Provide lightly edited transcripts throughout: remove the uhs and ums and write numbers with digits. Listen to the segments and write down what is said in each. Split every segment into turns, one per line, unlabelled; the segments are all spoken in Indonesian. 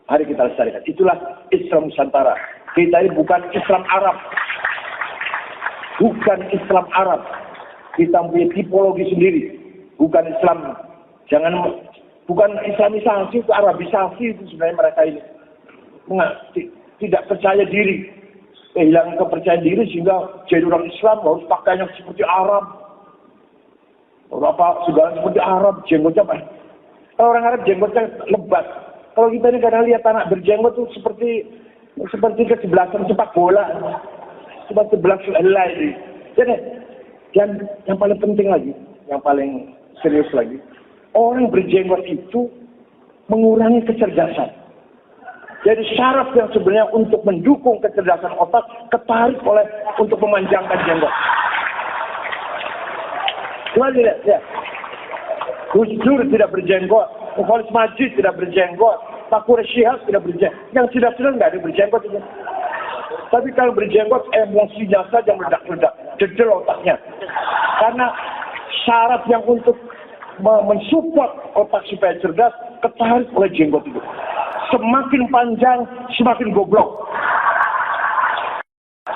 Mari kita lestarikan. Itulah Islam Nusantara. Kita ini bukan Islam Arab. Bukan Islam Arab. Kita punya tipologi sendiri. Bukan Islam. Bukan Islamisasi, itu Arabisasi itu sebenarnya mereka ini. Tidak percaya diri. Kehilangan kepercayaan diri sehingga jadi orang Islam harus pakainya seperti Arab. Segala seperti Arab, jenggotnya apa? Kalau orang Arab jenggotnya lebat. Kalau kita ini kadang lihat anak berjenggot itu seperti kesebelasan sepak bola. Seperti sebelah helai. Jadi, yang paling penting lagi, yang paling serius lagi, orang berjenggot itu mengurangi kecerdasan. Jadi syarat yang sebenarnya untuk mendukung kecerdasan otak ketarik untuk memanjangkan jenggot. Coba lihat, ya. Gus Dur tidak berjenggot, Khalid Majid tidak berjenggot, Pak Quraisy Shihab tidak berjenggot. Yang tidak nggak ada berjenggot itu. Tapi kalau berjenggot emosinya saja meledak-ledak, jedel otaknya. Karena syarat yang untuk mensupport otak supaya cerdas ketarik oleh jenggot itu. Semakin panjang, semakin goblok.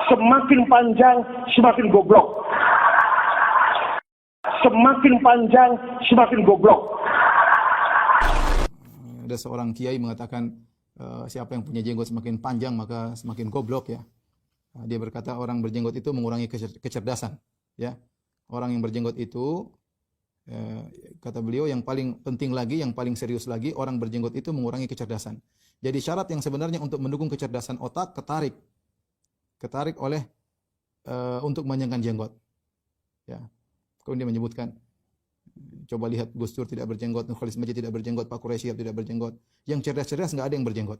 Semakin panjang, semakin goblok. Semakin panjang, semakin goblok.
Ada seorang kiai mengatakan, siapa yang punya jenggot semakin panjang maka semakin goblok ya. Dia berkata orang berjenggot itu mengurangi kecerdasan. Ya, orang yang berjenggot itu, kata beliau, yang paling penting lagi, yang paling serius lagi, orang berjenggot itu mengurangi kecerdasan. Jadi syarat yang sebenarnya untuk mendukung kecerdasan otak ketarik oleh untuk memanjangkan jenggot. Ya. Kemudian dia menyebutkan, coba lihat Gus Dur tidak berjenggot, Khalid Majid tidak berjenggot, Pak Quraisy Shihab tidak berjenggot. Yang cerdas-cerdas enggak ada yang berjenggot.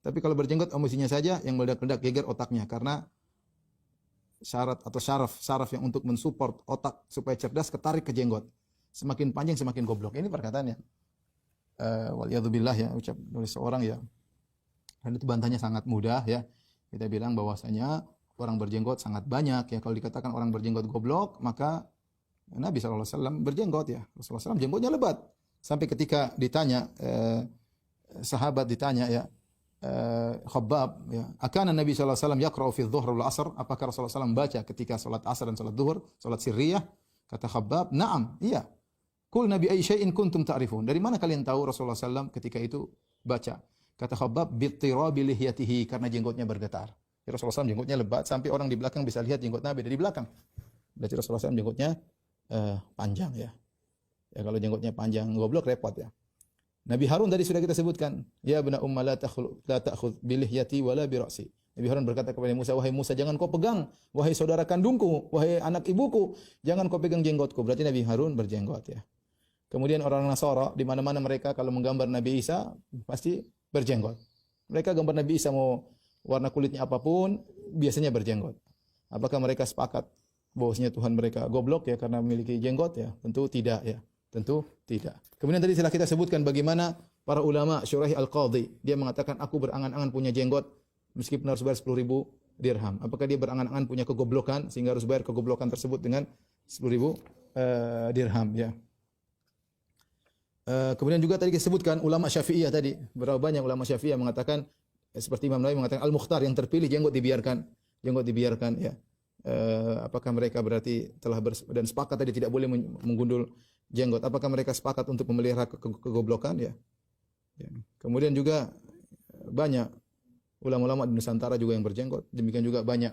Tapi kalau berjenggot emosinya saja yang meledak-ledak geger otaknya, karena syarat atau syaraf yang untuk mensupport otak supaya cerdas ketarik ke jenggot. Semakin panjang semakin goblok. Ini perkataannya. Waliyadzubillah ya, ucap oleh seorang ya. Dan itu bantahnya sangat mudah ya. Kita bilang bahwasanya orang berjenggot sangat banyak ya. Kalau dikatakan orang berjenggot goblok, maka Nabi SAW berjenggot ya. Rasulullah SAW jenggotnya lebat. Sampai ketika ditanya, sahabat ditanya ya, Khabbab ya, akana Nabi sallallahu alaihi wasallam yaqra'u fi dhuhr wal 'asr, apakah Rasulullah SAW baca ketika salat asar dan salat zuhur, salat sirriyah? Kata Khabbab, "Na'am, iya." Qul nabi ayyi syai'in kuntum ta'rifun? Dari mana kalian tahu Rasulullah SAW ketika itu baca? Kata Khabbab, "Bittirabi lihyatihi," karena jenggotnya bergetar. Ya, Rasulullah SAW jenggotnya lebat sampai orang di belakang bisa lihat jenggot Nabi dari belakang. Berarti Rasulullah SAW jenggotnya panjang ya. Ya kalau jenggotnya panjang goblok repot ya. Nabi Harun tadi sudah kita sebutkan, ya bna umma la ta'khudh bi lihyati wala bi ra'si. Nabi Harun berkata kepada Musa, wahai Musa jangan kau pegang, wahai saudara kandungku, wahai anak ibuku, jangan kau pegang jenggotku. Berarti Nabi Harun berjenggot ya. Kemudian orang Nasara di mana-mana mereka kalau menggambar Nabi Isa pasti berjenggot. Mereka gambar Nabi Isa mau warna kulitnya apapun biasanya berjenggot. Apakah mereka sepakat bahwasanya Tuhan mereka goblok ya karena memiliki jenggot ya? Tentu tidak ya. Tentu tidak. Kemudian tadi telah kita sebutkan bagaimana para ulama Syuraih Al-Qadhi, dia mengatakan aku berangan-angan punya jenggot meskipun harus bayar 10.000 dirham. Apakah dia berangan-angan punya kegoblokan sehingga harus bayar kegoblokan tersebut dengan 10.000 dirham ya. Kemudian juga tadi kita sebutkan ulama Syafi'iyah tadi, berapa banyak ulama Syafi'iyah mengatakan seperti Imam Nawawi mengatakan Al-Mukhtar yang terpilih jenggot dibiarkan ya. Apakah mereka berarti telah dan sepakat tadi tidak boleh menggundul jenggot? Apakah mereka sepakat untuk memelihara kegoblokan ya? Ya. Kemudian juga banyak ulama-ulama di Nusantara juga yang berjenggot. Demikian juga banyak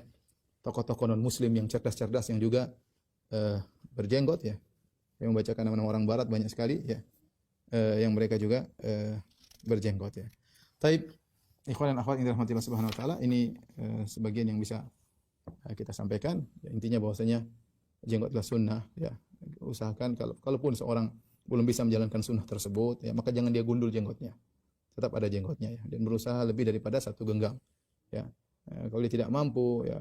tokoh-tokoh non Muslim yang cerdas-cerdas yang juga berjenggot ya. Yang membacakan nama-nama orang Barat banyak sekali ya. Yang mereka juga berjenggot ya. Taib, ikhwan dan akhwat yang dirahmati Allah Subhanahu wa taala, ini sebagian yang bisa kita sampaikan. Ya, intinya bahwasanya jenggot adalah sunnah ya. Usahakan kalaupun seorang belum bisa menjalankan sunnah tersebut ya, maka jangan dia gundul jenggotnya. Tetap ada jenggotnya ya, dan berusaha lebih daripada satu genggam ya. Kalau dia tidak mampu ya,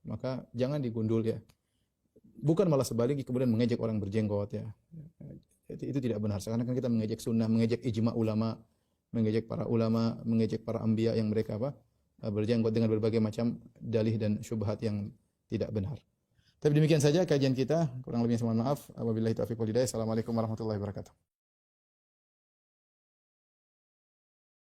maka jangan digundul ya. Bukan malah sebaliknya kemudian mengejek orang berjenggot ya. Itu tidak benar. Karena kan kita mengejek sunnah, mengejek ijma ulama, mengejek para ulama, mengejek para anbiya yang mereka berjenggot dengan berbagai macam dalih dan syubhat yang tidak benar. Tapi demikian saja kajian kita, kurang lebihnya mohon maaf. Wabillahi taufiq wal hidayah. Assalamualaikum warahmatullahi wabarakatuh.